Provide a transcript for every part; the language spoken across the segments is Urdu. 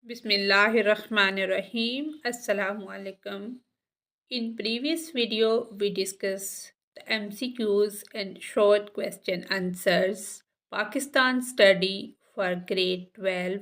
Bismillahirrahmanirrahim. Assalamu alaikum. In previous video, we discussed the MCQs and short question answers. Pakistan Study for Grade 12.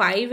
5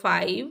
5,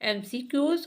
MCQs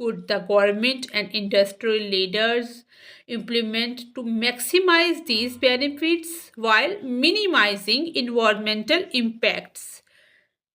could the government and industrial leaders implement to maximize these benefits while minimizing environmental impacts.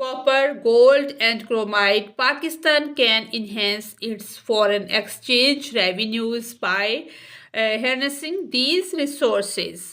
copper, gold and chromite. Pakistan can enhance its foreign exchange revenues by harnessing these resources.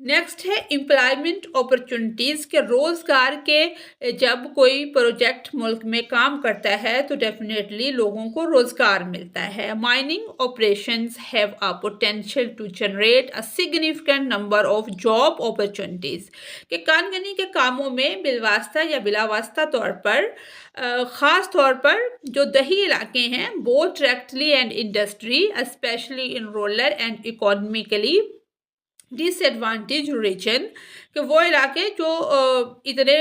Next ہے امپلائمنٹ اپرچونٹیز کے روزگار کے جب کوئی پروجیکٹ ملک میں کام کرتا ہے تو ڈیفینیٹلی لوگوں کو روزگار ملتا ہے. Mining operations have a potential to generate a significant number of job opportunities کہ کان گنی کے کاموں میں بالواسطہ یا بلا واسطہ طور پر خاص طور پر جو دیہی علاقے ہیں both directly and industry specially in rural and economically disadvantage region کہ وہ علاقے جو اتنے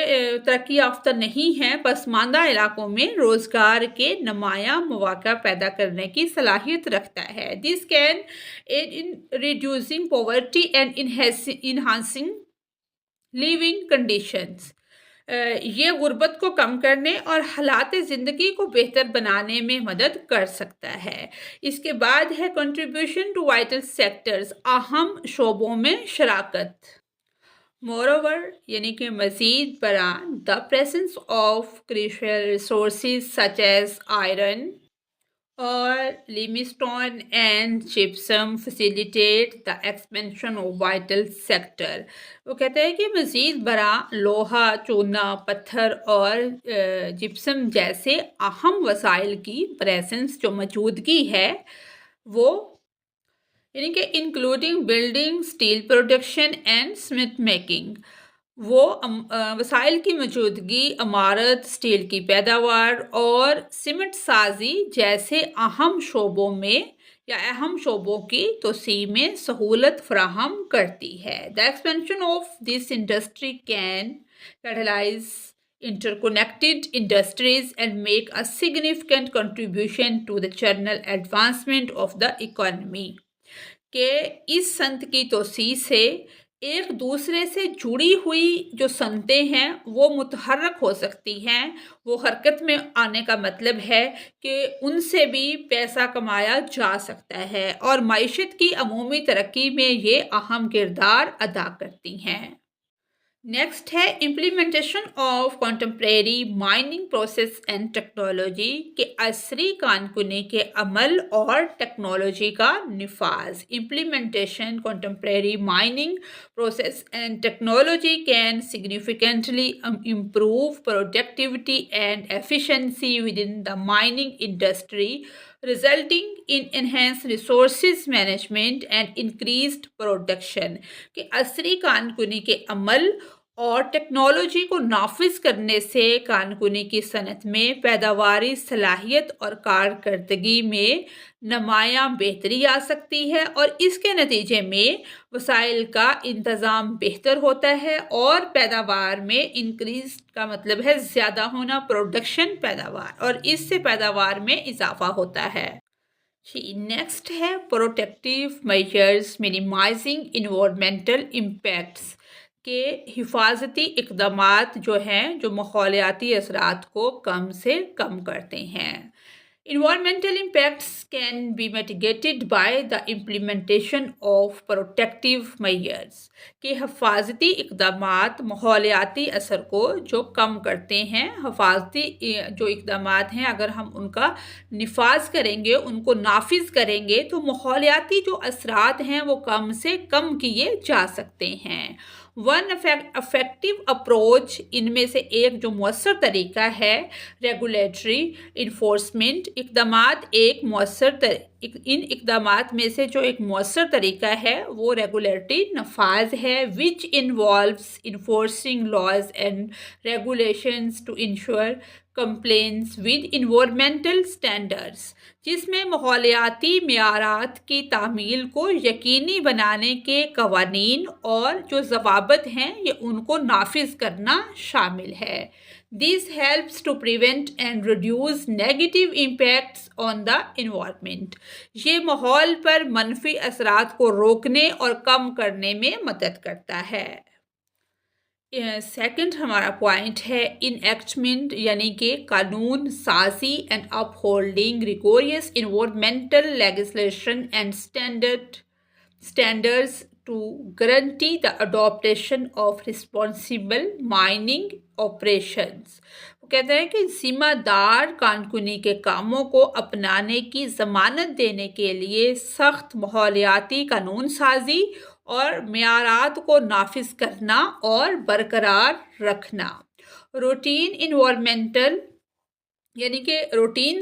ترقی یافتہ نہیں ہیں پسماندہ علاقوں میں روزگار کے نمایاں مواقع پیدا کرنے کی صلاحیت رکھتا ہے. This can aid in reducing poverty and enhancing living conditions. یہ غربت کو کم کرنے اور حالات زندگی کو بہتر بنانے میں مدد کر سکتا ہے. اس کے بعد ہے کنٹریبیوشن ٹو وائٹل سیکٹرز اہم شعبوں میں شراکت. Moreover یعنی کہ مزید برآں the presence of crucial resources such as iron اور limestone and gypsum facilitate the expansion of vital sector. وہ کہتے ہیں کہ مزید برآں لوہا، چونا، پتھر اور جپسم جیسے اہم وسائل کی پریزنس جو موجودگی ہے وہ یعنی کہ including building, steel production and cement making, وہ وسائل کی موجودگی عمارت، اسٹیل کی پیداوار اور سیمنٹ سازی جیسے اہم شعبوں میں یا اہم شعبوں کی توسیع میں سہولت فراہم کرتی ہے. The expansion of this industry can catalyze interconnected industries and make a significant contribution to the general advancement of the economy. کہ اس صنعت کی توسیع سے ایک دوسرے سے جڑی ہوئی جو صنعتیں ہیں وہ متحرک ہو سکتی ہیں. وہ حرکت میں آنے کا مطلب ہے کہ ان سے بھی پیسہ کمایا جا سکتا ہے اور معیشت کی عمومی ترقی میں یہ اہم کردار ادا کرتی ہیں. نیکسٹ ہے implementation of contemporary mining process and technology کہ عصری کان کنی کے عمل اور ٹیکنالوجی کا نفاذ. Implementation contemporary mining process and technology can significantly improve productivity and efficiency with in the mining industry resulting in enhanced resources management and increased production. کہ عصری کان کنی کے عمل اور ٹیکنالوجی کو نافذ کرنے سے کان کنی کی صنعت میں پیداواری صلاحیت اور کارکردگی میں نمایاں بہتری آ سکتی ہے اور اس کے نتیجے میں وسائل کا انتظام بہتر ہوتا ہے اور پیداوار میں انکریز کا مطلب ہے زیادہ ہونا، پروڈکشن پیداوار، اور اس سے پیداوار میں اضافہ ہوتا ہے. نیکسٹ ہے protective measures minimising environmental impacts کہ حفاظتی اقدامات جو ہیں جو ماحولیاتی اثرات کو کم سے کم کرتے ہیں. Environmental impacts can be mitigated by the implementation of protective measures کہ حفاظتی اقدامات ماحولیاتی اثر کو جو کم کرتے ہیں. حفاظتی جو اقدامات ہیں اگر ہم ان کا نفاذ کریں گے، ان کو نافذ کریں گے تو ماحولیاتی جو اثرات ہیں وہ کم سے کم کیے جا سکتے ہیں. ون افیکٹو اپروچ ان میں سے ایک جو مؤثر طریقہ ہے ریگولیٹری انفورسمنٹ اقدامات. ان اقدامات میں سے جو ایک مؤثر طریقہ ہے وہ ریگولیٹری نفاذ ہے which involves enforcing laws and regulations to ensure compliance with environmental standards جس میں ماحولیاتی معیارات کی تعمیل کو یقینی بنانے کے قوانین اور جو ضوابط ہیں یہ ان کو نافذ کرنا شامل ہے. This helps to prevent and reduce negative impacts on the environment. یہ ماحول پر منفی اثرات کو روکنے اور کم کرنے میں مدد کرتا ہے. سیکنڈ ہمارا پوائنٹ ہے انیکٹمنٹ یعنی کہ قانون سازی and upholding rigorous environmental legislation and standards to guarantee the adaptation of responsible mining operations. وہ کہتے ہیں کہ ذمہ دار کان کنی کے کاموں کو اپنانے کی ضمانت دینے کے لیے سخت ماحولیاتی قانون سازی اور معیارات کو نافذ کرنا اور برقرار رکھنا۔ روٹین انوائرمنٹل یعنی کہ روٹین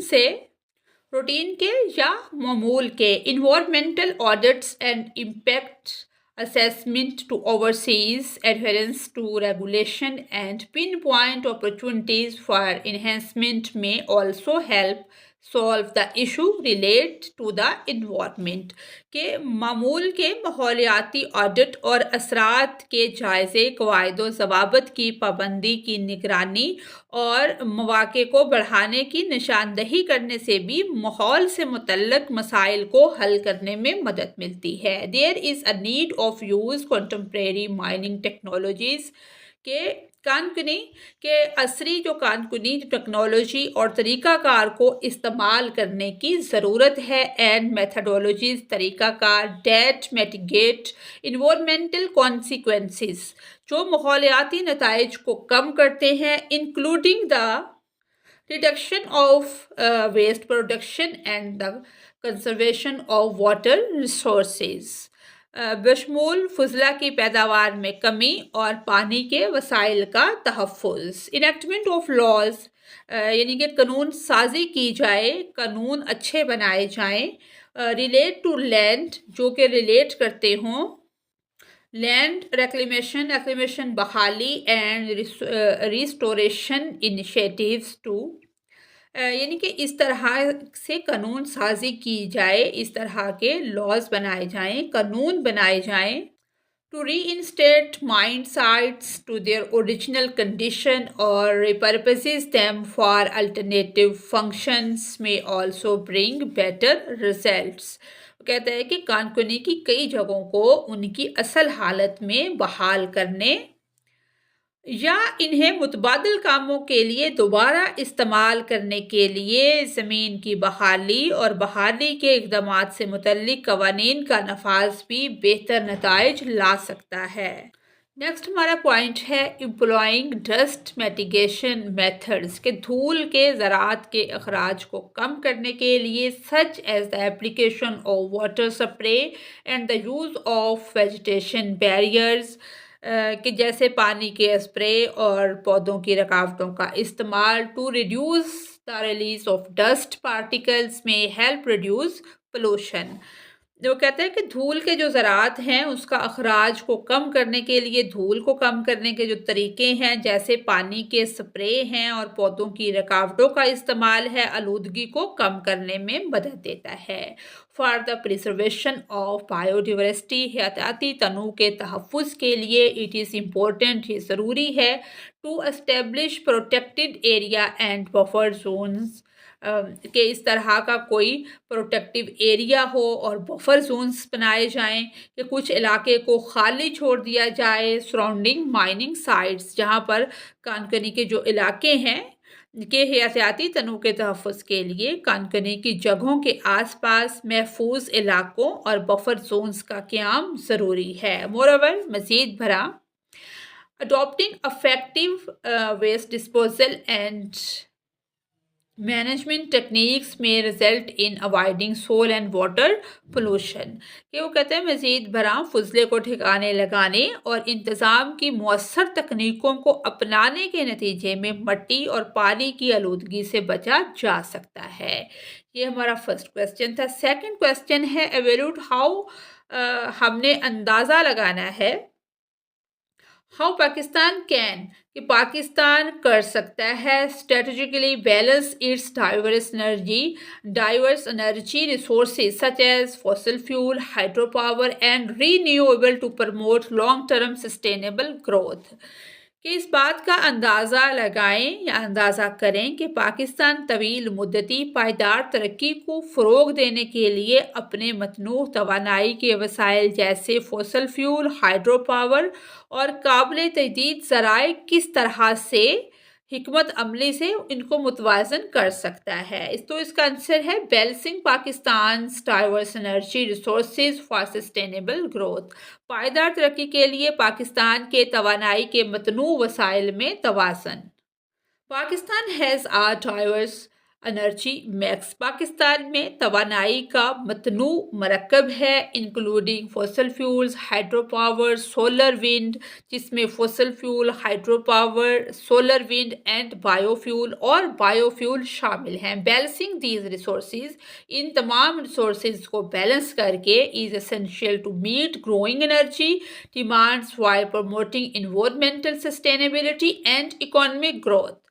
کے یا معمول کے environmental audits and impact assessment to overseas adherence to regulation and pinpoint opportunities for enhancement may also help solve the issue relate to the environment کہ معمول کے ماحولیاتی آڈٹ اور اثرات کے جائزے، قواعد و ضوابط کی پابندی کی نگرانی اور مواقع کو بڑھانے کی نشاندہی کرنے سے بھی ماحول سے متعلق مسائل کو حل کرنے میں مدد ملتی ہے۔ There is a need of use contemporary mining technologies کہ کانکنی کے عصری جو کانکنی ٹیکنالوجی اور طریقہ کار کو استعمال کرنے کی ضرورت ہے اینڈ میتھڈولوجیز طریقہ کار دیٹ میٹیگیٹ انوائرمنٹل کانسیکوینسز جو ماحولیاتی نتائج کو کم کرتے ہیں including the reduction of waste production and the conservation of water resources بشمول فضلہ کی پیداوار میں کمی اور پانی کے وسائل کا تحفظ۔ انیکٹمنٹ آف لاز یعنی کہ قانون سازی کی جائے، قانون اچھے بنائے جائیں۔ ریلیٹ ٹو لینڈ جو کہ ریلیٹ کرتے ہوں، لینڈ ریکلیمیشن بحالی اینڈ ریسٹوریشن انیشیٹیوز ٹو یعنی کہ اس طرح سے قانون سازی کی جائے، اس طرح کے لاز بنائے جائیں، قانون بنائے جائیں۔ To reinstate mine sites to their original condition اور repurposes them for alternative functions may also bring better results. وہ کہتا ہے کہ کانکنی کی کئی جگہوں کو ان کی اصل حالت میں بحال کرنے یا انہیں متبادل کاموں کے لیے دوبارہ استعمال کرنے کے لیے زمین کی بحالی اور بحالی کے اقدامات سے متعلق قوانین کا نفاذ بھی بہتر نتائج لا سکتا ہے۔ نیکسٹ ہمارا پوائنٹ ہے امپلائنگ ڈسٹ میٹیگیشن میتھڈز کہ دھول کے ذرات کے اخراج کو کم کرنے کے لیے such as the application of water spray and the use of vegetation barriers کہ جیسے پانی کے اسپرے اور پودوں کی رکاوٹوں کا استعمال to reduce the release of dust particles may help reduce pollution. وہ کہتے ہیں کہ دھول کے جو ذرات ہیں اس کا اخراج کو کم کرنے کے لیے دھول کو کم کرنے کے جو طریقے ہیں جیسے پانی کے سپرے ہیں اور پودوں کی رکاوٹوں کا استعمال ہے، آلودگی کو کم کرنے میں مدد دیتا ہے۔ For the preservation of bio diversity حیاتیاتی تنوع کے تحفظ کے لیے اٹ از امپورٹنٹ یہ ضروری ہے to establish protected area and buffer zones کہ اس طرح کا کوئی پروٹیکٹیو ایریا ہو اور بفر زونز بنائے جائیں کہ کچھ علاقے کو خالی چھوڑ دیا جائے سراؤنڈنگ مائننگ سائٹس جہاں پر کانکنی کے جو علاقے ہیں کہ حیاتیاتی تنوع کے تحفظ کے لیے کانکنی کی جگہوں کے آس پاس محفوظ علاقوں اور بفر زونز کا قیام ضروری ہے۔ مورور مزید بھرا adopting effective waste disposal and management techniques may result in avoiding soil and water pollution کہ وہ کہتے ہیں مزید برآں فضلے کو ٹھکانے لگانے اور انتظام کی مؤثر تکنیکوں کو اپنانے کے نتیجے میں مٹی اور پانی کی آلودگی سے بچا جا سکتا ہے۔ یہ ہمارا فرسٹ کویسچن تھا۔ سیکنڈ کویسچن ہے ایویلوٹ ہاؤ ہم نے اندازہ لگانا ہے ہاؤ پاکستان کین کہ پاکستان کر سکتا ہے strategically balance its diverse energy resources such as fossil fuel hydro power and renewable to promote long term sustainable growth کہ اس بات کا اندازہ لگائیں یا اندازہ کریں کہ پاکستان طویل مدتی پائیدار ترقی کو فروغ دینے کے لیے اپنے متنوع توانائی کے وسائل جیسے فوسل فیول ہائیڈرو پاور اور قابل تجدید ذرائع کس طرح سے حکمت عملی سے ان کو متوازن کر سکتا ہے۔ تو اس کا آنسر ہے balancing Pakistan's diverse energy resources for sustainable growth پائیدار ترقی کے لیے پاکستان کے توانائی کے متنوع وسائل میں توازن۔ Pakistan has a diverse energy mix Pakistan میں توانائی کا متنوع مرکب ہے including fossil fuels, hydro power, solar wind, جس میں fossil fuel, hydro power, solar wind and bio fuel اور بایو فیول شامل ہیں۔ بیلنسنگ دیز ریسورسز، ان تمام ریسورسز کو بیلنس کر کے is essential to meet growing energy demands while promoting environmental sustainability and economic growth۔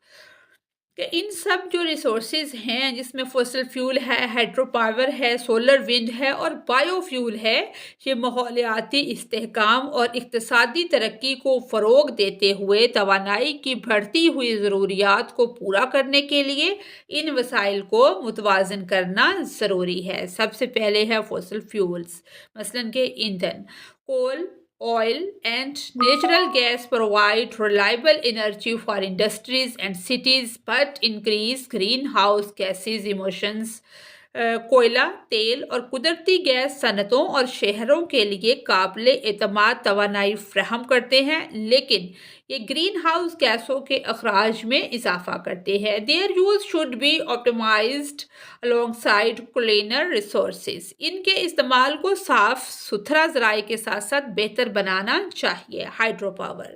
کہ ان سب جو ریسورسز ہیں جس میں فوسل فیول ہے، ہائیڈرو پاور ہے، سولر ونڈ ہے اور بایو فیول ہے، یہ ماحولیاتی استحکام اور اقتصادی ترقی کو فروغ دیتے ہوئے توانائی کی بڑھتی ہوئی ضروریات کو پورا کرنے کے لیے ان وسائل کو متوازن کرنا ضروری ہے۔ سب سے پہلے ہے فوسل فیولز، مثلاً کہ ایندھن، کول، oil and natural gas provide reliable energy for industries and cities but increase greenhouse gases emissions۔ کوئلہ، تیل اور قدرتی گیس صنعتوں اور شہروں کے لیے قابل اعتماد توانائی فراہم کرتے ہیں، لیکن یہ گرین ہاؤس گیسوں کے اخراج میں اضافہ کرتے ہیں۔ Their use should be optimized alongside cleaner resources۔ ان کے استعمال کو صاف ستھرا ذرائع کے ساتھ ساتھ بہتر بنانا چاہیے۔ Hydro power,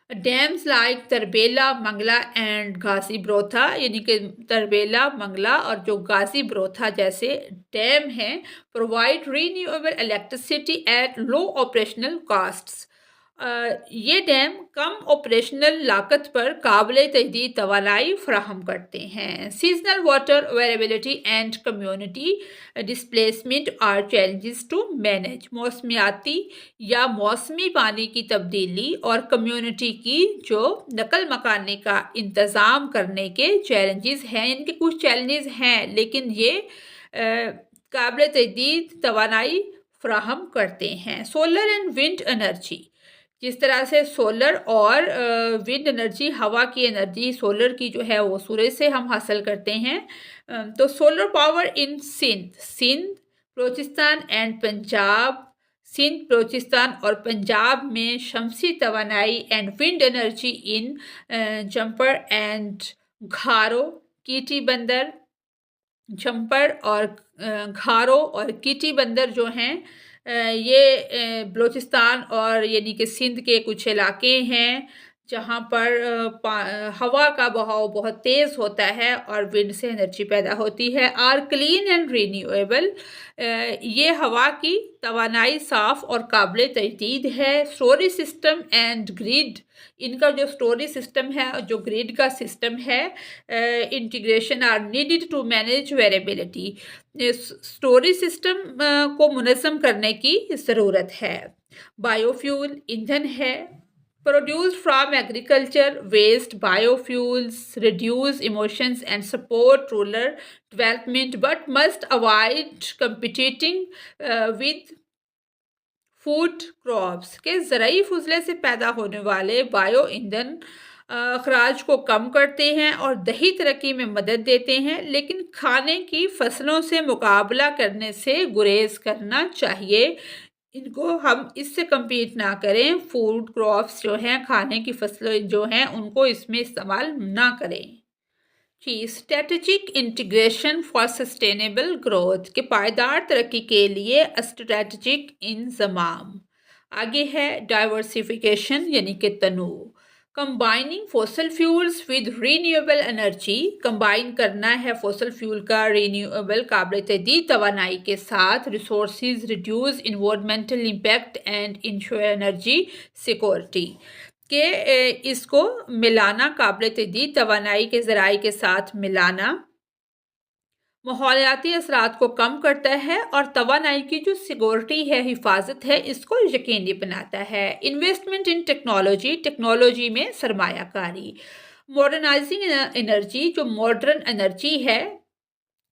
dams like Tarbela, Mangla and Ghazi Barotha, یعنی کہ تربیلا، منگلا اور جو غازی بروتھا جیسے ڈیم ہیں، provide renewable electricity at low operational costs. یہ ڈیم کم آپریشنل لاگت پر قابل تجدید توانائی فراہم کرتے ہیں۔ Seasonal water availability and community displacement are challenges to manage. موسمیاتی یا موسمی پانی کی تبدیلی اور کمیونٹی کی جو نقل مکانی کا انتظام کرنے کے چیلنجز ہیں، ان کے کچھ چیلنجز ہیں لیکن یہ قابل تجدید توانائی فراہم کرتے ہیں۔ سولر اینڈ ونڈ انرجی، جس طرح سے سولر اور ونڈ انرجی، ہوا کی انرجی، سولر کی جو ہے وہ سورج سے ہم حاصل کرتے ہیں۔ تو solar power in Sindh, Balochistan and Punjab, Sindh, Balochistan اور پنجاب میں شمسی توانائی and wind energy in jumper and Gharo, Katy بندر، جمپر اور گھارو اور کیٹی بندر جو ہیں یہ بلوچستان اور یعنی کہ سندھ کے کچھ علاقے ہیں جہاں پر ہوا کا بہاؤ بہت تیز ہوتا ہے اور ونڈ سے انرجی پیدا ہوتی ہے۔ آر کلین اینڈ رینیویبل، یہ ہوا کی توانائی صاف اور قابل تجدید ہے۔ اسٹوریج سسٹم اینڈ گریڈ، ان کا جو اسٹوریج سسٹم ہے، جو گریڈ کا سسٹم ہے، integration are needed to manage variability, storage system کو منظم کرنے کی ضرورت ہے۔ بایو فیول، ایندھن ہے، produced from agriculture waste, biofuels reduce emissions and support rural development but must avoid competing with food crops۔ کہ زرعی فضلے سے پیدا ہونے والے بایو ایندھن اخراج کو کم کرتے ہیں اور دیہی ترقی میں مدد دیتے ہیں، لیکن کھانے کی فصلوں سے مقابلہ کرنے سے گریز کرنا چاہیے۔ ان کو ہم اس سے کمپیٹ نہ کریں، فوڈ کراپس جو ہیں، کھانے کی فصلیں جو ہیں، ان کو اس میں استعمال نہ کریں۔ Strategic integration for sustainable growth, کے پائیدار ترقی کے لیے اسٹریٹجک انضمام۔ آگے ہے ڈائیورسیفیکیشن یعنی کہ تنوع۔ Combining fossil fuels with renewable energy, combine کرنا ہے فوسل فیول کا رینیویبل قابل تجدید توانائی کے ساتھ۔ Resources reduce environmental impact and ensure energy security, کہ اس کو ملانا، قابل تجدید توانائی کے ذرائع کے ساتھ ملانا ماحولیاتی اثرات کو کم کرتا ہے اور توانائی کی جو سیکورٹی ہے، حفاظت ہے، اس کو یقینی بناتا ہے۔ انویسٹمنٹ ان ٹیکنالوجی، ٹیکنالوجی میں سرمایہ کاری۔ ماڈرنائزنگ انرجی، جو ماڈرن انرجی ہے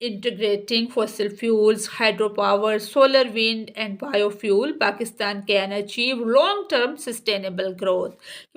integrating fossil fuels, hydropower, solar wind and biofuel, Pakistan can achieve long-term sustainable growth।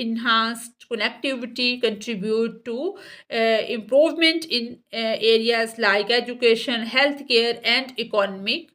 enhanced connectivity contribute to improvement in areas like education, healthcare and economic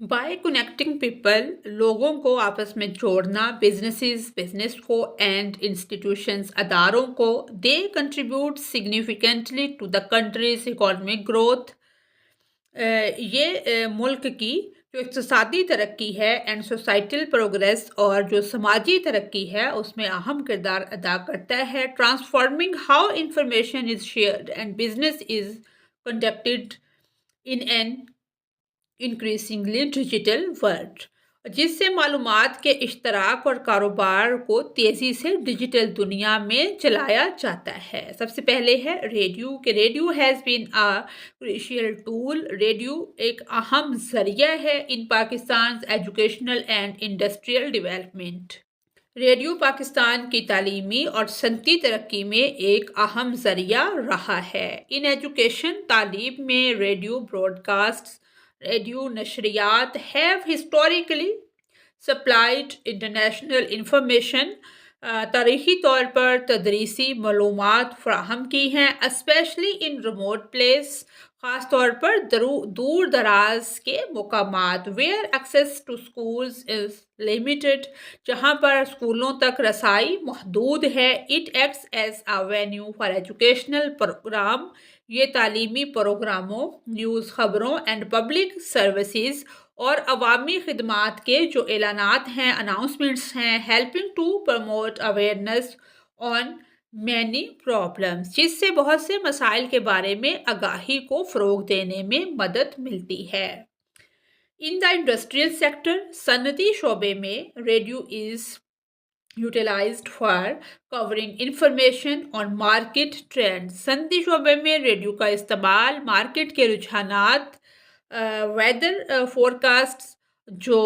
by connecting people, لوگوں کو آپس میں جوڑنا، بزنس کو اینڈ انسٹیٹیوشنز، اداروں کو، they contribute significantly to the country's economic growth. یہ ملک کی جو اقتصادی ترقی ہے اینڈ سوسائٹل پروگریس اور جو سماجی ترقی ہے اس میں اہم کردار ادا کرتا ہے. Transforming how information is shared and business is conducted in an increasingly digital world, جس سے معلومات کے اشتراک اور کاروبار کو تیزی سے ڈیجیٹل دنیا میں چلایا جاتا ہے. سب سے پہلے ہے ریڈیو، کہ radio has been a crucial tool. Radio ایک اہم ذریعہ ہے in Pakistan educational and industrial development. Radio Pakistan کی تعلیمی اور صنعتی ترقی میں ایک اہم ذریعہ رہا ہے. ان ایجوکیشن، تعلیم میں ریڈیو براڈ کاسٹ، ریڈیو نشریات have historically supplied international information. تاریخی طور پر تدریسی معلومات فراہم کی ہیں، especially in remote place، خاص طور پر دور دراز کے مقامات، where access to schools is limited، جہاں پر اسکولوں تک رسائی محدود ہے. It acts as a venue for educational program. یہ تعلیمی پروگراموں، نیوز خبروں اینڈ پبلک سروسز اور عوامی خدمات کے جو اعلانات ہیں، اناؤنسمنٹس ہیں، helping to promote awareness on many problems, جس سے بہت سے مسائل کے بارے میں آگاہی کو فروغ دینے میں مدد ملتی ہے. ان دا انڈسٹریل سیکٹر، صنعتی شعبے میں radio is utilized for covering information on market trends. صنعتی شعبے میں ریڈیو کا استعمال مارکیٹ کے رجحانات، ویدر فورکاسٹ، جو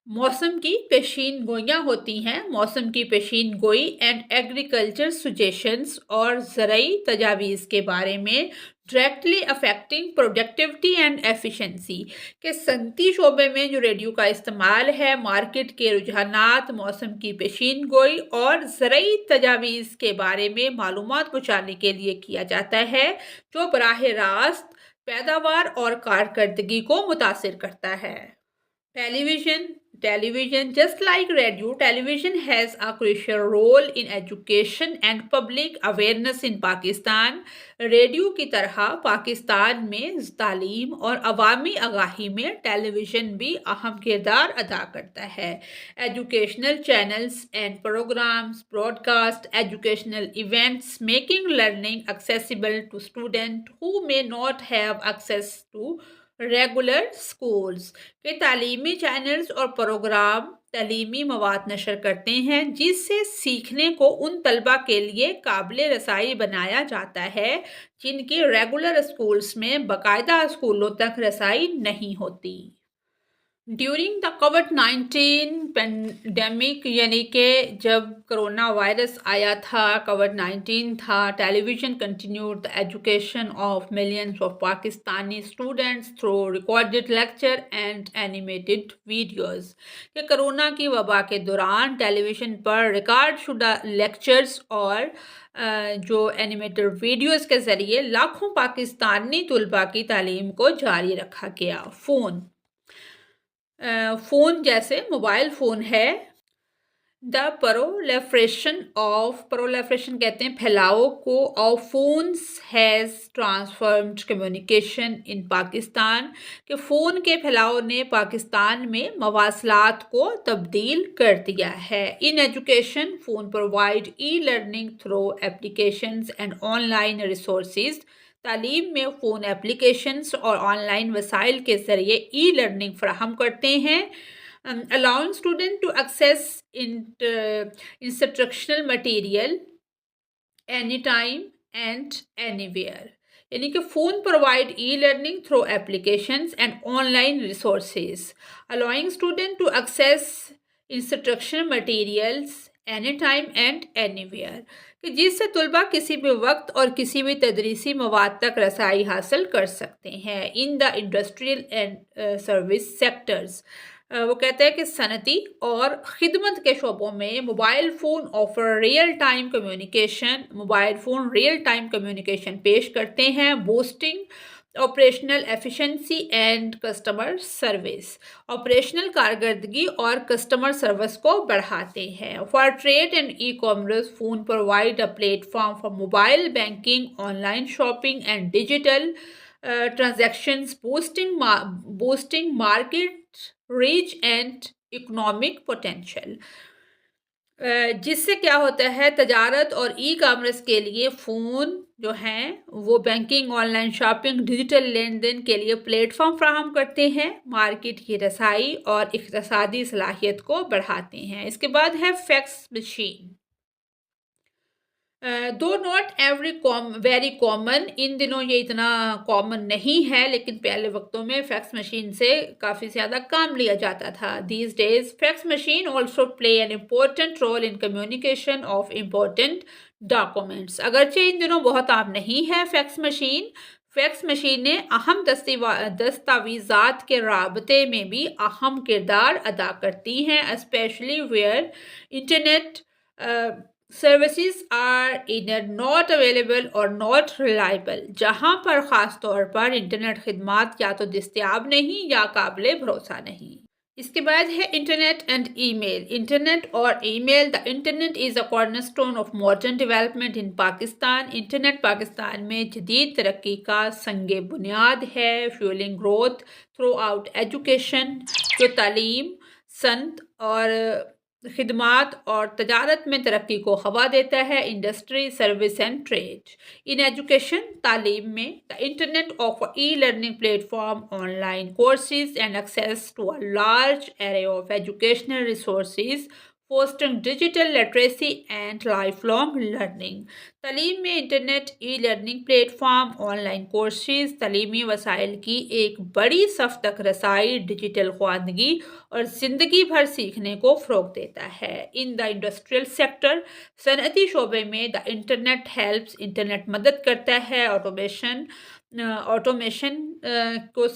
موسم کی پیشین گوئیاں ہوتی ہیں، موسم کی پیشین گوئی اینڈ ایگریکلچر سجیشنز اور زرعی تجاویز کے بارے میں directly affecting productivity and efficiency, کہ صنعتی شعبے میں جو ریڈیو کا استعمال ہے مارکیٹ کے رجحانات، موسم کی پیشین گوئی اور زرعی تجاویز کے بارے میں معلومات پہنچانے کے لیے کیا جاتا ہے، جو براہ راست پیداوار اور کارکردگی کو متاثر کرتا ہے. Television, just like radio, television has a crucial role in education and public awareness in Pakistan. Radio کی طرح پاکستان میں تعلیم اور عوامی آگاہی میں ٹیلی ویژن بھی اہم کردار ادا کرتا ہے. Educational channels and programs broadcast educational events, making learning accessible to students who may not have access to regular schools, کے تعلیمی چینلز اور پروگرام تعلیمی مواد نشر کرتے ہیں جس سے سیکھنے کو ان طلبہ کے لیے قابل رسائی بنایا جاتا ہے جن کی ریگولر اسکولز میں باقاعدہ اسکولوں تک رسائی نہیں ہوتی. ڈیورنگ دا کووڈ-19 پینڈیمک، یعنی کہ جب کرونا وائرس آیا تھا، کووڈ-19 تھا، television continued the education of millions of Pakistani students through recorded lecture and animated videos, کہ کرونا کی وبا کے دوران ٹیلی ویژن پر ریکارڈ شدہ لیکچرز اور جو اینیمیٹڈ ویڈیوز کے ذریعے لاکھوں پاکستانی طلباء کی تعلیم کو جاری رکھا گیا. فون جیسے موبائل فون ہے. دا پرولیفریشن کہتے ہیں پھیلاؤ کو، of phones has transformed communication in Pakistan, کہ فون کے پھیلاؤ نے پاکستان میں مواصلات کو تبدیل کر دیا ہے. ان education, phone provide e learning through applications and on line resources. تعلیم میں فون اپلیکیشنز اور آن لائن وسائل کے ذریعے ای لرننگ فراہم کرتے ہیں. allowing students to access instructional material anytime and anywhere. یعنی کہ phone provide e-learning through applications and online resources, allowing students to access instructional materials anytime and anywhere. کہ جس سے طلباء کسی بھی وقت اور کسی بھی تدریسی مواد تک رسائی حاصل کر سکتے ہیں. In the industrial and service sectors, وہ کہتے ہیں کہ صنعتی اور خدمت کے شعبوں میں mobile phone offer real time communication, mobile phone real time communication پیش کرتے ہیں. Boosting operational efficiency and customer service, operational کارکردگی اور کسٹمر سروس کو بڑھاتے ہیں۔ For trade and e commerce, phone provide a platform for mobile banking, online shopping and digital transactions, boosting market reach and economic potential. جس سے کیا ہوتا ہے، تجارت اور ای کامرس کے لیے فون جو ہیں وہ banking, online shopping, digital لین دین کے لیے پلیٹ فارم فراہم کرتے ہیں، مارکیٹ کی رسائی اور اقتصادی صلاحیت کو بڑھاتے ہیں۔ اس کے بعد ہے fax machine. Though not very common, ان دنوں یہ اتنا کامن نہیں ہے، لیکن پہلے وقتوں میں فیکس مشین سے کافی زیادہ کام لیا جاتا تھا۔ These days fax machine also play an important role in communication of important documents. اگرچہ ان دنوں بہت عام نہیں ہے فیکس مشینیں اہم دستاویزات کے رابطے میں بھی اہم کردار ادا کرتی ہیں، especially where internet services are either not available or not reliable، جہاں پر خاص طور پر انٹرنیٹ خدمات یا تو دستیاب نہیں یا قابل بھروسہ نہیں۔ اس کے بعد ہے internet and email. Internet اور email. The internet is a corner stone of modern development in Pakistan. Internet Pakistan میں جدید ترقی کا سنگ بنیاد ہے، fuelling growth throughout education, جو تعلیم، صنعت اور خدمات اور تجارت میں ترقی کو ہوا دیتا ہے۔ Industry, service and trade. In education, تعلیم میں، the internet of e learning platform, online courses and access to a large array of educational resources, fostering digital literacy and lifelong learning. تعلیم میں internet, e learning platform, online courses, تعلیمی وسائل کی ایک بڑی صف تک رسائی، ڈیجیٹل خواندگی اور زندگی بھر سیکھنے کو فروغ دیتا ہے۔ ان دا انڈسٹریل سیکٹر، صنعتی شعبے میں، دا انٹرنیٹ ہیلپس، انٹرنیٹ مدد کرتا ہے آٹومیشن کو،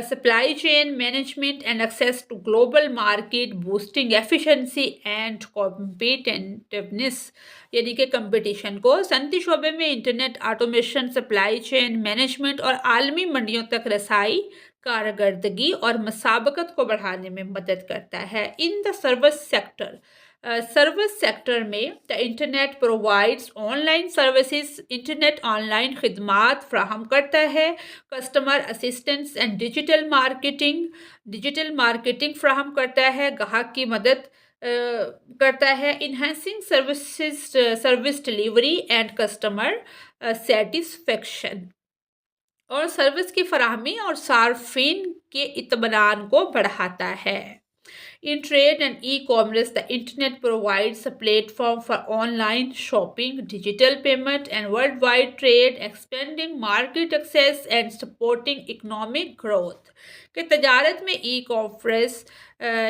supply chain management and access to global market, boosting efficiency and competitiveness, یعنی کہ کمپٹیشن کو۔ صنعتی شعبے میں internet automation, supply chain management اور عالمی منڈیوں تک رسائی، کارکردگی اور مسابقت کو بڑھانے میں مدد کرتا ہے۔ ان دا سروس سیکٹر میں، the internet provides on line services, internet on line خدمات فراہم کرتا ہے، customer assistance and digital marketing فراہم کرتا ہے، گاہک کی مدد کرتا ہے، enhancing service delivery and customer satisfaction, اور سروس کی فراہمی اور صارفین کے اطمینان کو بڑھاتا ہے۔ In trade and e-commerce, the internet provides a platform for online shopping, digital payment, and worldwide trade, expanding market access and supporting economic growth۔ کہ تجارت میں ای کامرس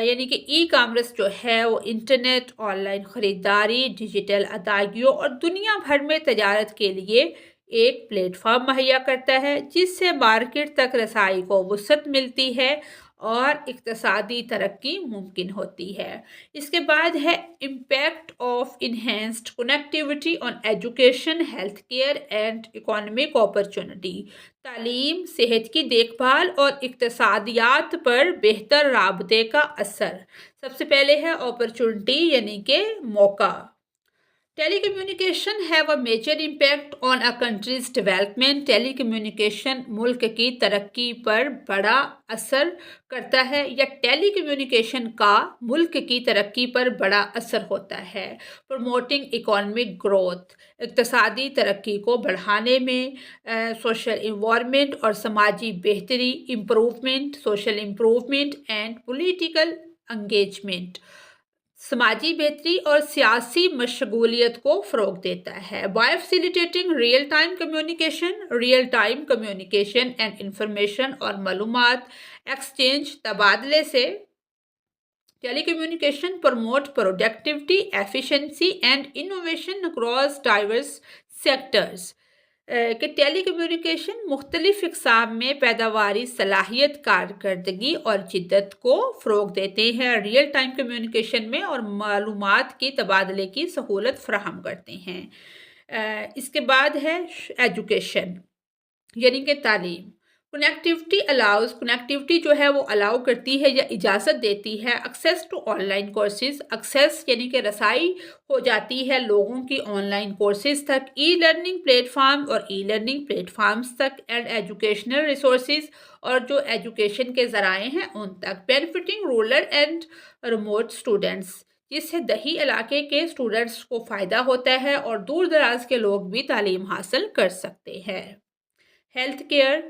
یعنی کہ ای کامرس جو ہے وہ انٹرنیٹ، آن لائن خریداری، ڈیجیٹل ادائیگیوں اور دنیا بھر میں تجارت کے لیے ایک پلیٹ فارم مہیا کرتا ہے، جس سے مارکیٹ تک رسائی کو وسعت ملتی ہے اور اقتصادی ترقی ممکن ہوتی ہے۔ اس کے بعد ہے impact of enhanced connectivity on education, health care and economic opportunity. تعلیم، صحت کی دیکھ بھال اور اقتصادیات پر بہتر رابطے کا اثر۔ سب سے پہلے ہے اپرچونٹی یعنی کہ موقع۔ Telecommunication have a major impact on a country's development. Telecommunication ملک کی ترقی پر بڑا اثر کرتا ہے، یا ٹیلی کمیونیکیشن کا ملک کی ترقی پر بڑا اثر ہوتا ہے۔ پروموٹنگ اکنامک گروتھ، اقتصادی ترقی کو بڑھانے میں، سوشل انوائرمنٹ اور سماجی بہتری، social improvement and political engagement, سماجی بہتری اور سیاسی مشغولیت کو فروغ دیتا ہے۔ By facilitating real time communication and information اور معلومات ایکسچینج، تبادلے سے telecommunication promote productivity, efficiency and innovation across diverse sectors. کہ ٹیلی کمیونیکیشن مختلف اقسام میں پیداواری صلاحیت، کارکردگی اور جدت کو فروغ دیتے ہیں، ریئل ٹائم کمیونیکیشن میں، اور معلومات کی تبادلے کی سہولت فراہم کرتے ہیں۔ اس کے بعد ہے ایجوکیشن۔ یعنی کہ تعلیم. کنیکٹیوٹی جو ہے وہ الاؤ کرتی ہے یا اجازت دیتی ہے access to online courses. Access یعنی کہ رسائی ہو جاتی ہے لوگوں کی آن لائن کورسز تک، ای لرننگ پلیٹ فارم اور ای لرننگ پلیٹ فارمز تک، اینڈ ایجوکیشنل ریسورسز اور جو ایجوکیشن کے ذرائع ہیں ان تک. Benefiting rural and remote students, جس سے دیہی علاقے کے اسٹوڈنٹس کو فائدہ ہوتا ہے اور دور دراز کے لوگ بھی تعلیم حاصل کر سکتے ہیں. ہیلتھ کیئر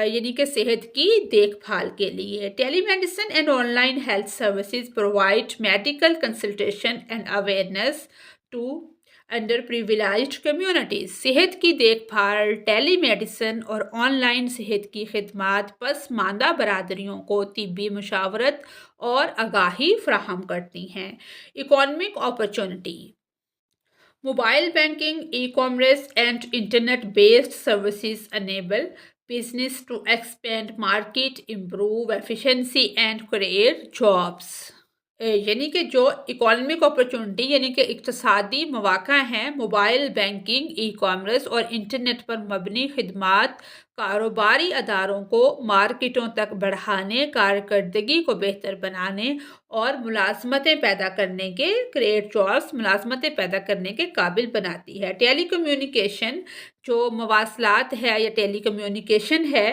یعنی کہ صحت کی دیکھ بھال کے لیے. Telemedicine and online health services provide medical consultation and awareness to underprivileged communities. صحت کی دیکھ بھال، ٹیلی میڈیسن اور آن لائن صحت کی خدمات پسماندہ برادریوں کو طبی مشاورت اور آگاہی فراہم کرتی ہیں. Economic opportunity. Mobile banking, e-commerce, and internet-based services enable business to expand market, improve efficiency, and create jobs. یعنی کہ جو اکانومک اپرچونٹی یعنی کہ اقتصادی مواقع ہیں، موبائل بینکنگ، ای کامرس اور انٹرنیٹ پر مبنی خدمات کاروباری اداروں کو مارکیٹوں تک بڑھانے، کارکردگی کو بہتر بنانے اور ملازمتیں پیدا کرنے کے ملازمتیں پیدا کرنے کے قابل بناتی ہے. ٹیلی کمیونیکیشن جو مواصلات ہے یا ٹیلی کمیونیکیشن ہے،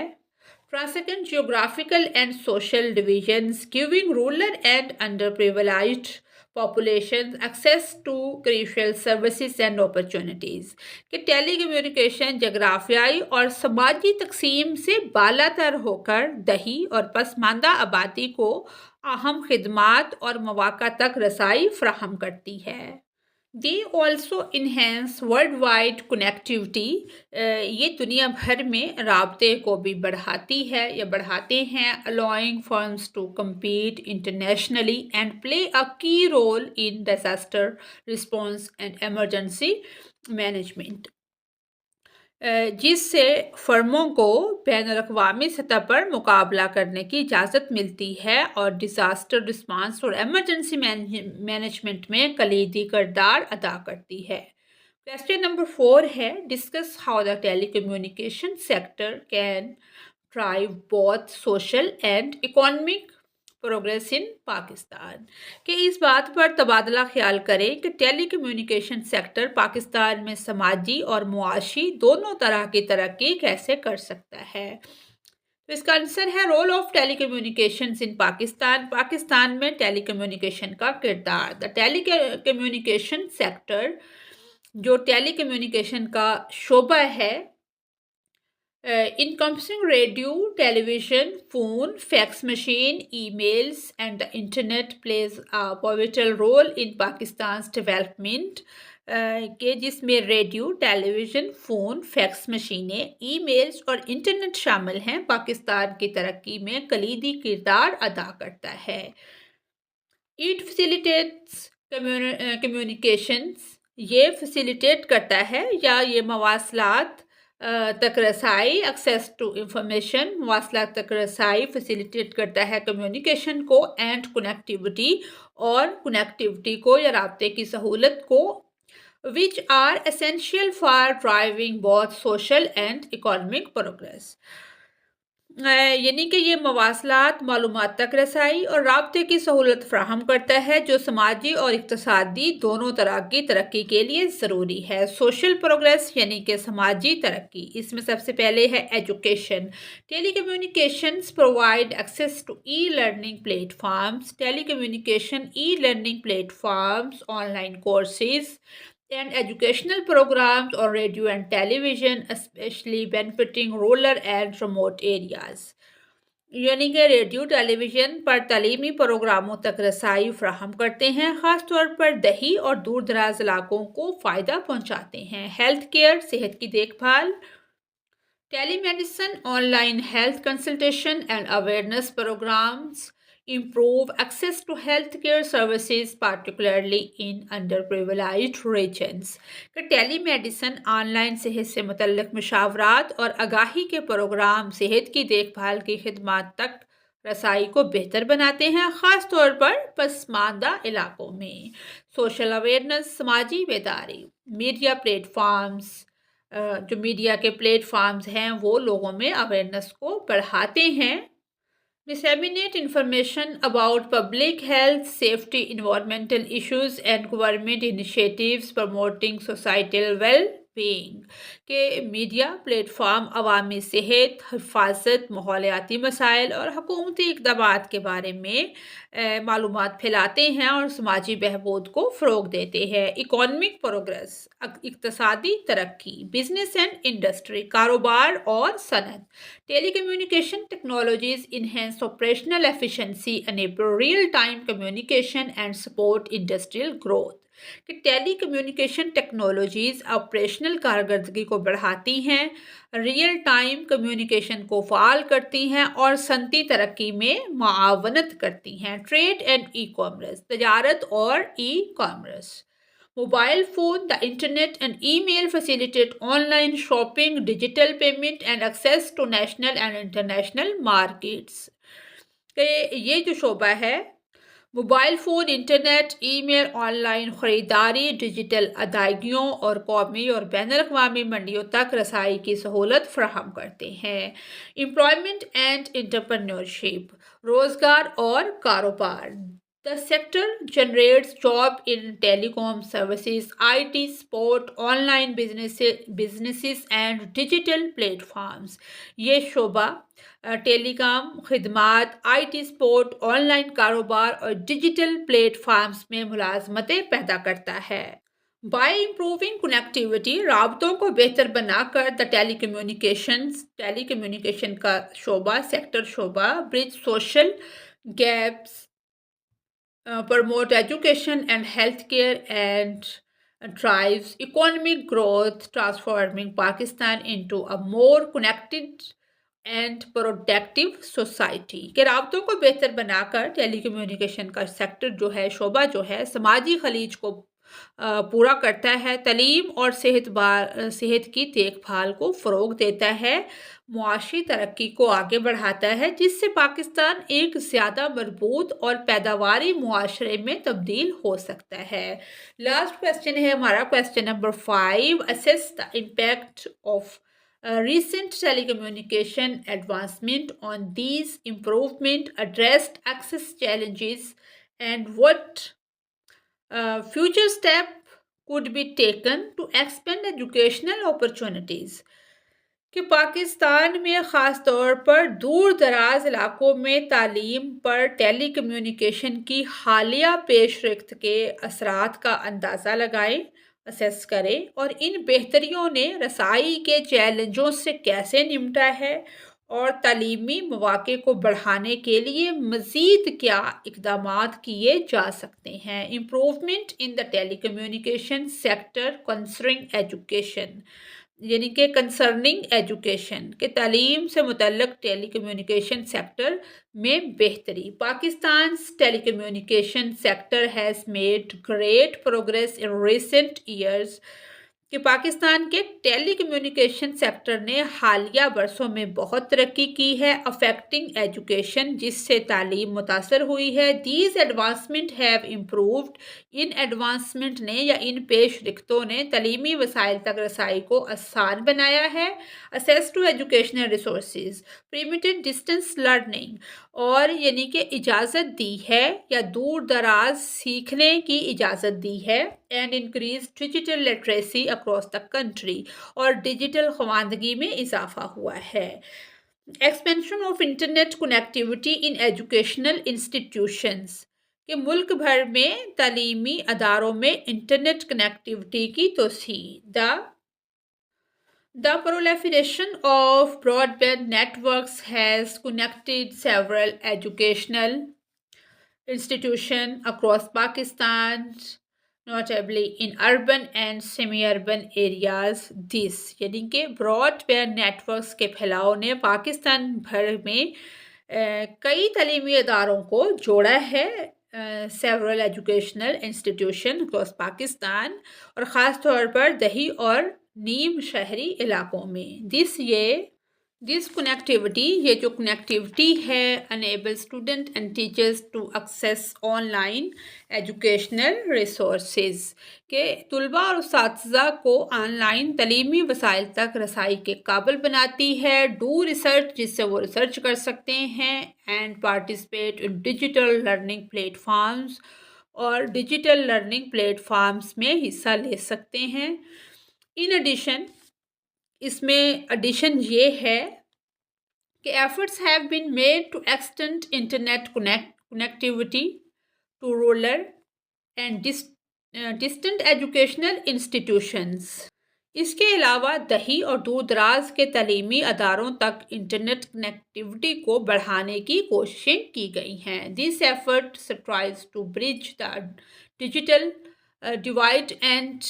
Transcend geographical and social divisions, giving rural and underprivileged populations access to crucial services and opportunities. کہ ٹیلی کمیونیکیشن جغرافیائی اور سماجی تقسیم سے بالا تر ہو کر دیہی اور پسماندہ آبادی کو اہم خدمات اور مواقع تک رسائی فراہم کرتی ہے. They also enhance worldwide connectivity. یہ دنیا بھر میں رابطے کو بھی بڑھاتی ہے یا بڑھاتے ہیں. allowing firms to compete internationally and play a key role in disaster response and emergency management. جس سے فرموں کو بین الاقوامی سطح پر مقابلہ کرنے کی اجازت ملتی ہے اور ڈیزاسٹر رسپانس اور ایمرجنسی مینجمنٹ میں کلیدی کردار ادا کرتی ہے. کویسچن نمبر 4 ہے discuss how the telecommunication sector can drive both social and economic progress in Pakistan. کہ اس بات پر تبادلہ خیال کریں کہ ٹیلی کمیونیکیشن سیکٹر پاکستان میں سماجی اور معاشی دونوں طرح کی ترقی کیسے کر سکتا ہے. تو اس کا آنسر ہے رول آف ٹیلی کمیونیکیشنز ان پاکستان. پاکستان میں ٹیلی کمیونیکیشن کا کردار. دا ٹیلی کمیونیکیشن سیکٹر جو ٹیلی کمیونیکیشن کا شعبہ ہے، encompassing radio, television, phone, fax machine, emails, and the internet plays a pivotal role in Pakistan's development. کہ جس میں ریڈیو، ٹیلی ویژن، فون، فیکس مشینیں، ای میلز اور انٹرنیٹ شامل ہیں، پاکستان کی ترقی میں کلیدی کردار ادا کرتا ہے. It facilitates communications. یہ فیسیلیٹیٹ کرتا ہے یا یہ مواصلات تک رسائی، ایکسیس ٹو انفارمیشن، مواصلات تک رسائی فیسیلیٹیٹ کرتا ہے کمیونیکیشن کو، اینڈ کنیکٹیوٹی اور کنیکٹیوٹی کو یا رابطے کی سہولت کو، which are essential for driving both social and economic progress. یعنی کہ یہ مواصلات، معلومات تک رسائی اور رابطے کی سہولت فراہم کرتا ہے جو سماجی اور اقتصادی دونوں طرح کی ترقی کے لیے ضروری ہے. سوشل پروگریس یعنی کہ سماجی ترقی، اس میں سب سے پہلے ہے education. Telecommunications provide access to e learning platforms. Telecommunication e learning platforms, online courses and educational programs on radio and television, especially benefiting rural and remote areas. یعنی کہ ریڈیو، ٹیلی ویژن پر تعلیمی پروگراموں تک رسائی فراہم کرتے ہیں، خاص طور پر دیہی اور دور دراز علاقوں کو فائدہ پہنچاتے ہیں. ہیلتھ کیئر، صحت کی دیکھ بھال. Telemedicine, online health consultation and awareness programmes improve access to healthcare services, particularly in underprivileged regions. کہ ٹیلی میڈیسن، آن لائن صحت سے متعلق مشاورات اور آگاہی کے پروگرام صحت کی دیکھ بھال کی خدمات تک رسائی کو بہتر بناتے ہیں، خاص طور پر پسماندہ علاقوں میں. سوشل اویئرنیس، سماجی بیداری. میڈیا پلیٹ فارمز جو میڈیا کے پلیٹ فارمز ہیں وہ لوگوں میں اویئرنیس کو بڑھاتے ہیں. Disseminate information about public health, safety, environmental issues and government initiatives promoting societal well-being. کہ میڈیا پلیٹ فارم عوامی صحت، حفاظت، ماحولیاتی مسائل اور حکومتی اقدامات کے بارے میں معلومات پھیلاتے ہیں اور سماجی بہبود کو فروغ دیتے ہیں. اکانومک پروگریس، اقتصادی ترقی، بزنس اینڈ انڈسٹری، کاروبار اور صنعت. Telecommunication technologies enhance operational efficiency, enable real time communication and support industrial growth. کہ ٹیلی کمیونیکیشن ٹیکنالوجیز آپریشنل کارکردگی کو بڑھاتی ہیں، ریئل ٹائم کمیونیکیشن کو فعال کرتی ہیں اور صنعتی ترقی میں معاونت کرتی ہیں. ٹریڈ اینڈ ای کامرس، تجارت اور e commerce. Mobile phone, the internet and email facilitate online shopping, digital payment and access to national and international markets. کہ یہ جو شعبہ ہے، mobile phone, internet, email, online خریداری، ڈیجیٹل ادائیگیوں اور قومی اور بین الاقوامی منڈیوں تک رسائی کی سہولت فراہم کرتے ہیں. امپلائمنٹ اینڈ انٹرپرینیورشپ، روزگار اور کاروبار. The sector generates jobs in telecom services, IT, sport, online businesses and digital platforms. یہ شعبہ ٹیلی کام، خدمات، I T, support, on line کاروبار اور ڈیجیٹل پلیٹ فارمز میں ملازمتیں پیدا کرتا ہے. بائی امپروونگ کنیکٹیوٹی، رابطوں کو بہتر بنا کر ٹیلی کمیونیکیشن کا شعبہ، سیکٹر شعبہ bridge social gaps, promote education and healthcare and drives economic growth, transforming Pakistan into a more connected and productive society. کہ رابطوں کو بہتر بنا کر ٹیلی کمیونیکیشن کا سیکٹر جو ہے، شعبہ جو ہے، سماجی خلیج کو پورا کرتا ہے، تعلیم اور صحت کی دیکھ بھال کو فروغ دیتا ہے، معاشی ترقی کو آگے بڑھاتا ہے، جس سے پاکستان ایک زیادہ مربوط اور پیداواری معاشرے میں تبدیل ہو سکتا ہے. لاسٹ کویسچن ہے ہمارا، question number 5. Assess the impact of recent telecommunication advancement on these improvement, addressed access challenges, and what future step could be taken to expand educational opportunities. کہ پاکستان میں خاص طور پر دور دراز علاقوں میں تعلیم پر ٹیلی کمیونیکیشن کی حالیہ پیش رفت کے اثرات کا اندازہ لگائیں، اسیس کریں، اور ان بہتریوں نے رسائی کے چیلنجوں سے کیسے نمٹا ہے اور تعلیمی مواقع کو بڑھانے کے لیے مزید کیا اقدامات کیے جا سکتے ہیں. Improvement in the telecommunication sector concerning education, یعنی کہ کنسرننگ ایجوکیشن، کہ تعلیم سے متعلق ٹیلی کمیونیکیشن سیکٹر میں بہتری. Pakistan's telecommunication sector has made great progress in recent years. کہ پاکستان کے ٹیلی کمیونیکیشن سیکٹر نے حالیہ برسوں میں بہت ترقی کی ہے. افیکٹنگ ایجوکیشن، جس سے تعلیم متاثر ہوئی ہے. These advancement have improved, in advancement نے یا ان پیش رفتوں نے تعلیمی وسائل تک رسائی کو آسان بنایا ہے. Access to educational resources, permitted distance learning, اور یعنی کہ اجازت دی ہے یا دور دراز سیکھنے کی اجازت دی ہے. And increase digital literacy across the country, اور ڈیجیٹل خواندگی میں اضافہ ہوا ہے. Expansion of internet connectivity in educational institutions, کہ ملک بھر میں تعلیمی اداروں میں انٹرنیٹ کنیکٹیوٹی کی توسیع. The proliferation of broadband networks has connected several educational institutions across Pakistan, notably in urban and semi-urban areas. This یعنی کہ براڈ بینڈ نیٹورکس کے پھیلاؤ نے پاکستان بھر میں کئی تعلیمی اداروں کو جوڑا ہے. several educational institutions across Pakistan, اور خاص طور پر دیہی اور نیم شہری علاقوں میں. This connectivity, یہ جو کنیکٹیوٹی ہے enable student and teachers to access online educational resources کہ طلباء اور اساتذہ کو آن لائن تعلیمی وسائل تک رسائی کے قابل بناتی ہے. ڈو ریسرچ جس سے وہ ریسرچ کر سکتے ہیں and participate in digital learning platforms اور ڈیجیٹل لرننگ پلیٹ فارمز میں حصہ لے سکتے ہیں. ان ایڈیشن اس میں ایڈیشن یہ ہے کہ efforts have been made to extend internet connectivity to rural and distant educational institutions. اس کے علاوہ دیہی اور دور دراز کے تعلیمی اداروں تک انٹرنیٹ کنیکٹیوٹی کو بڑھانے کی کوششیں کی گئی ہیں. This effort tries to bridge the digital divide and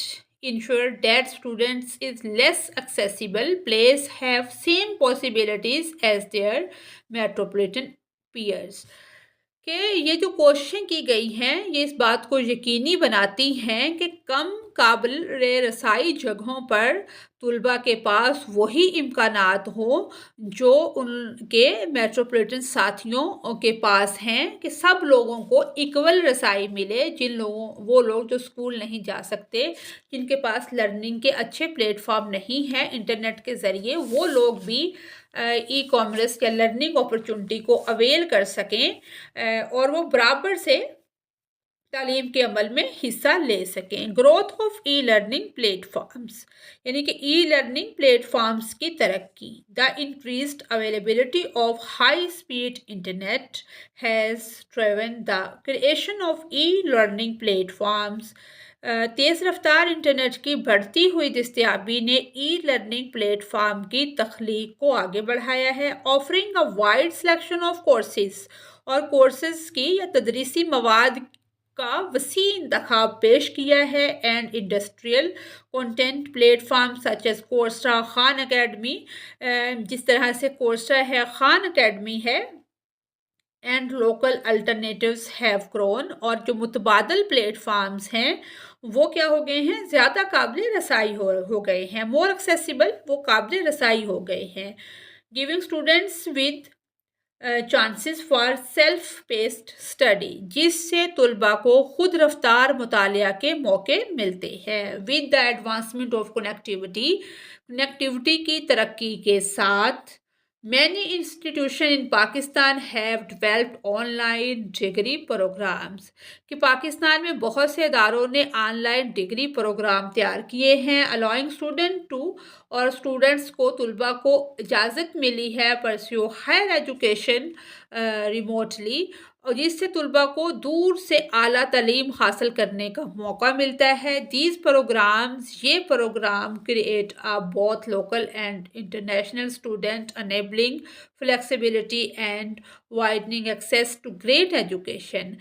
ensure that students in less accessible place have same possibilities as their metropolitan peers. کہ یہ جو کوششیں کی گئی ہیں یہ اس بات کو یقینی بناتی ہیں کہ کم قابل رسائی جگہوں پر طلباء کے پاس وہی امکانات ہوں جو ان کے میٹروپولیٹن ساتھیوں کے پاس ہیں، کہ سب لوگوں کو ایکول رسائی ملے. وہ لوگ جو اسکول نہیں جا سکتے، جن کے پاس لرننگ کے اچھے پلیٹ فارم نہیں ہیں انٹرنیٹ کے ذریعے، وہ لوگ بھی ای کامرس یا لرننگ اپرچونٹی کو اویل کر سکیں اور وہ برابر سے تعلیم کے عمل میں حصہ لے سکیں. Growth of e learning platforms یعنی کہ ای لرننگ پلیٹ فارمز کی ترقی. The increased availability of high speed internet has driven the creation of e learning platforms. تیز رفتار انٹرنیٹ کی بڑھتی ہوئی دستیابی نے ای لرننگ پلیٹ فارم کی تخلیق کو آگے بڑھایا ہے. Offering a wide selection of courses اور کورسز کی یا تدریسی مواد کا وسیع انتخاب پیش کیا ہے. And industrial content platform such as Coursera, Khan Academy, جس طرح سے کورسرا ہے، خان اکیڈمی ہے، and local alternatives have grown. اور جو متبادل پلیٹ فارمز ہیں وہ کیا ہو گئے ہیں؟ زیادہ قابل رسائی ہو گئے ہیں. مور ایکسیسیبل، وہ قابل رسائی ہو گئے ہیں. Giving students with chances for self paced study, جس سے طلباء کو خود رفتار مطالعہ کے موقع ملتے ہیں. With the advancement of connectivity کی ترقی کے ساتھ many institutions in Pakistan have developed online degree programs کہ پاکستان میں بہت سے اداروں نے آن لائن ڈگری پروگرام تیار کیے ہیں. allowing student to اور اسٹوڈنٹس کو، طلباء کو اجازت ملی ہے pursue higher education remotely، اور جس سے طلباء کو دور سے اعلیٰ تعلیم حاصل کرنے کا موقع ملتا ہے. These programs، یہ programme create a both local and international student enabling flexibility and widening access to great education.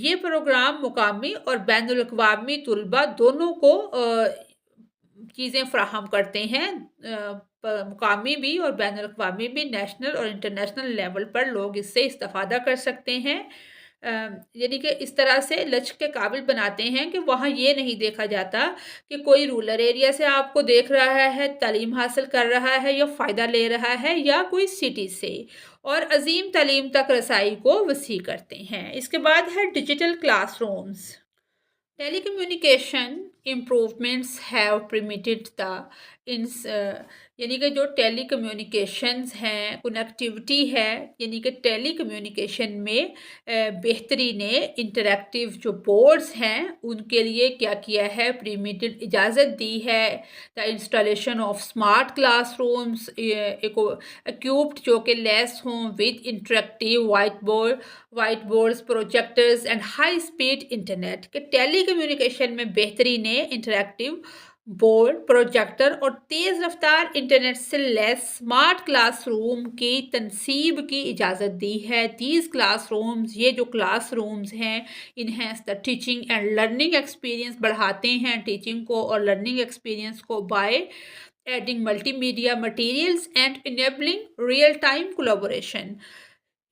یہ پروگرام مقامی اور بین الاقوامی طلباء دونوں کو چیزیں فراہم کرتے ہیں، مقامی بھی اور بین الاقوامی بھی، نیشنل اور انٹرنیشنل لیول پر لوگ اس سے استفادہ کر سکتے ہیں. یعنی کہ اس طرح سے لچک کے قابل بناتے ہیں کہ وہاں یہ نہیں دیکھا جاتا کہ کوئی رورل ایریا سے آپ کو دیکھ رہا ہے، تعلیم حاصل کر رہا ہے یا فائدہ لے رہا ہے، یا کوئی سٹی سے، اور عظیم تعلیم تک رسائی کو وسیع کرتے ہیں. اس کے بعد ہے digital classrooms. Telecommunication improvements have permitted the یعنی کہ جو ٹیلی کمیونیکیشنز ہیں، کنیکٹیوٹی ہے، یعنی کہ ٹیلی کمیونیکیشن میں بہتری نے انٹریکٹیو جو بورڈز ہیں ان کے لیے کیا کیا ہے؟ پرمیٹڈ اجازت دی ہے. The installation of smart classrooms equipped جو کہ لیس ہوں with interactive whiteboards, projectors and high speed internet. کہ ٹیلی کمیونیکیشن میں بہتری نے انٹریکٹیو بورڈ، پروجیکٹر اور تیز رفتار انٹرنیٹ سے لیس اسمارٹ کلاس روم کی تنصیب کی اجازت دی ہے. دیز کلاس رومز، یہ جو کلاس رومز ہیں، enhance the teaching and learning experience, بڑھاتے ہیں ٹیچنگ کو اور لرننگ ایکسپیرئنس کو by adding multi media materials and enabling real time collaboration.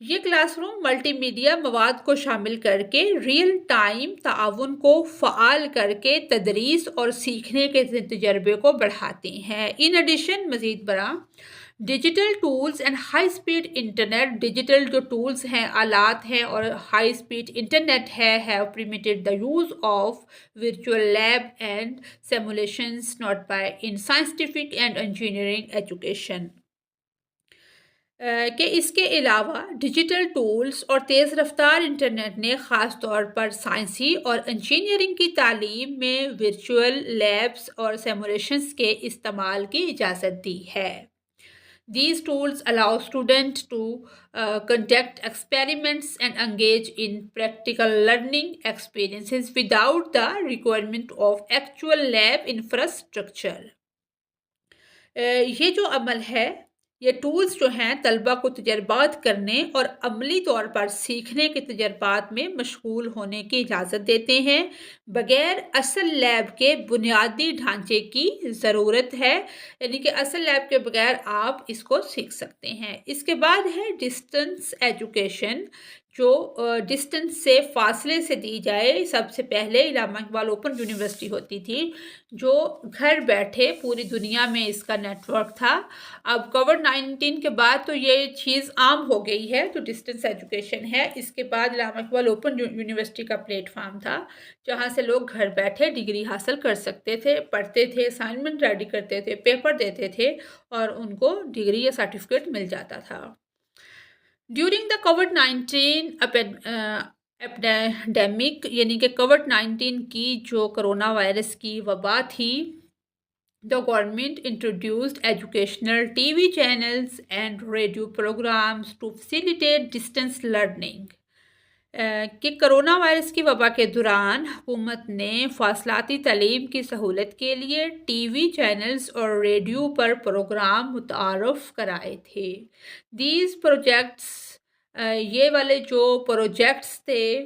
یہ کلاس روم ملٹی میڈیا مواد کو شامل کر کے ریئل ٹائم تعاون کو فعال کر کے تدریس اور سیکھنے کے تجربے کو بڑھاتے ہیں. ان ایڈیشن، مزید برآں، digital tools and high speed internet, digital جو ٹولز ہیں، آلات ہیں اور ہائی اسپیڈ انٹرنیٹ ہے have permitted the use of virtual lab and simulations not by in scientific and engineering education. کہ اس کے علاوہ ڈیجیٹل ٹولز اور تیز رفتار انٹرنیٹ نے خاص طور پر سائنسی اور انجینئرنگ کی تعلیم میں ورچوئل لیبس اور سیمولیشنز کے استعمال کی اجازت دی ہے. These tools allow students to conduct experiments and engage in practical learning experiences without the requirement of actual lab infrastructure. یہ جو عمل ہے، یہ ٹولز جو ہیں طلبہ کو تجربات کرنے اور عملی طور پر سیکھنے کے تجربات میں مشغول ہونے کی اجازت دیتے ہیں بغیر اصل لیب کے بنیادی ڈھانچے کی ضرورت ہے، یعنی کہ اصل لیب کے بغیر آپ اس کو سیکھ سکتے ہیں. اس کے بعد ہے ڈسٹنس ایجوکیشن، جو ڈسٹنس سے فاصلے سے دی جائے. سب سے پہلے علامہ اقبال اوپن یونیورسٹی ہوتی تھی جو گھر بیٹھے پوری دنیا میں اس کا نیٹ ورک تھا. اب کووڈ-19 کے بعد تو یہ چیز عام ہو گئی ہے، تو ڈسٹنس ایجوکیشن ہے. اس کے بعد علامہ اقبال اوپن یونیورسٹی کا پلیٹ فارم تھا جہاں سے لوگ گھر بیٹھے ڈگری حاصل کر سکتے تھے، پڑھتے تھے، اسائنمنٹ ریڈی کرتے تھے، پیپر دیتے تھے اور ان کو ڈگری یا سرٹیفکیٹ مل جاتا تھا. ڈیورنگ دا کووڈ-19 ایپیڈیمک، یعنی کہ کووڈ-19 کی جو کرونا وائرس کی وبا تھی، the government introduced educational TV channels and radio programs to facilitate distance learning. کہ کرونا وائرس کی وبا کے دوران حکومت نے فاصلاتی تعلیم کی سہولت کے لیے ٹی وی چینلز اور ریڈیو پر پروگرام متعارف کرائے تھے. دیز پروجیکٹس، یہ والے جو پروجیکٹس تھے،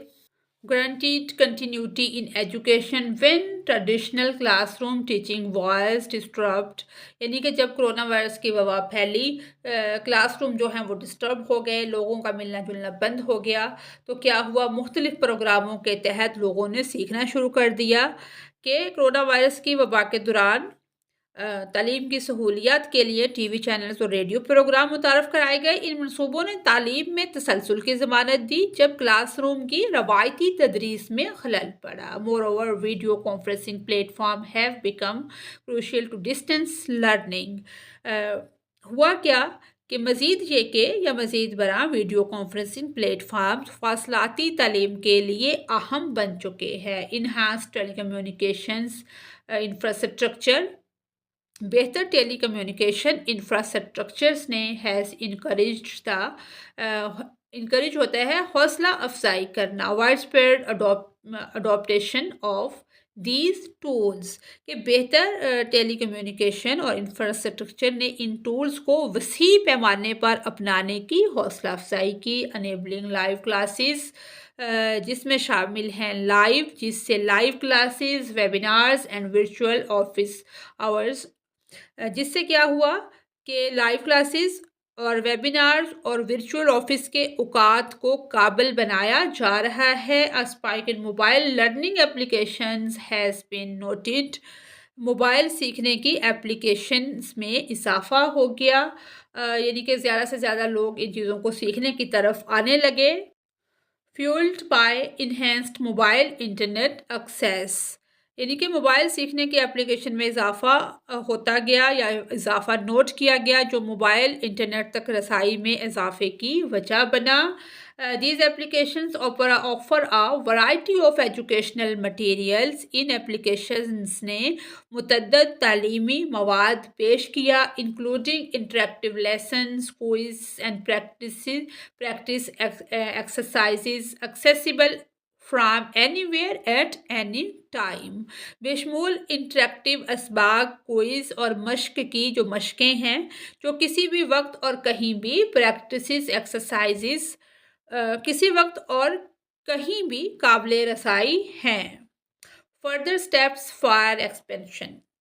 guaranteed continuity in education when traditional classroom teaching was disturbed. یعنی کہ جب کرونا وائرس کی وبا پھیلی، کلاس روم جو ہیں وہ ڈسٹرب ہو گئے، لوگوں کا ملنا جلنا بند ہو گیا، تو کیا ہوا، مختلف پروگراموں کے تحت لوگوں نے سیکھنا شروع کر دیا. کہ کرونا وائرس کی وبا کے دوران تعلیم کی سہولیات کے لیے ٹی وی چینلز اور ریڈیو پروگرام متعارف کرائے گئے. ان منصوبوں نے تعلیم میں تسلسل کی ضمانت دی جب کلاس روم کی روایتی تدریس میں خلل پڑا. Moreover, video conferencing platform have become crucial to distance learning. ہوا کیا کہ مزید یہ کہ یا مزید برآں ویڈیو کانفرنسنگ پلیٹ فارمز فاصلاتی تعلیم کے لیے اہم بن چکے ہیں. انہانسڈ ٹیلی کمیونیکیشنز انفراسٹرکچر، بہتر ٹیلی کمیونیکیشن انفراسٹرکچرز نے ہیز انکریج ہوتا ہے حوصلہ افزائی کرنا، widespread adaptation of these tools, کہ بہتر ٹیلی کمیونیکیشن اور انفراسٹرکچر نے ان ٹولز کو وسیع پیمانے پر اپنانے کی حوصلہ افزائی کی. انیبلنگ لائیو کلاسز، جس میں شامل ہیں لائیو، جس سے live classes, webinars and virtual office hours, جس سے کیا ہوا کہ لائیو کلاسز اور ویبینارز اور ورچوئل آفس کے اوقات کو قابل بنایا جا رہا ہے. Spike in mobile learning applications has been noted, mobile سیکھنے کی اپلیکیشنز میں اضافہ ہو گیا، یعنی کہ زیادہ سے زیادہ لوگ ان چیزوں کو سیکھنے کی طرف آنے لگے. Fuelled by enhanced mobile internet access, یعنی کہ موبائل سیکھنے کی اپلیکیشن میں اضافہ ہوتا گیا یا اضافہ نوٹ کیا گیا جو موبائل انٹرنیٹ تک رسائی میں اضافے کی وجہ بنا. These applications offer a variety of educational materials. In applications نے متعدد تعلیمی مواد پیش کیا including interactive lessons, quiz and practice exercises accessible from anywhere at any time. بشمول انٹریکٹیو اسباق، کوئز اور مشق کی جو مشقیں ہیں جو کسی بھی وقت اور کہیں بھی، پریکٹسز ایکسرسائزز کسی وقت اور کہیں بھی قابل رسائی ہیں. Further steps for expansion,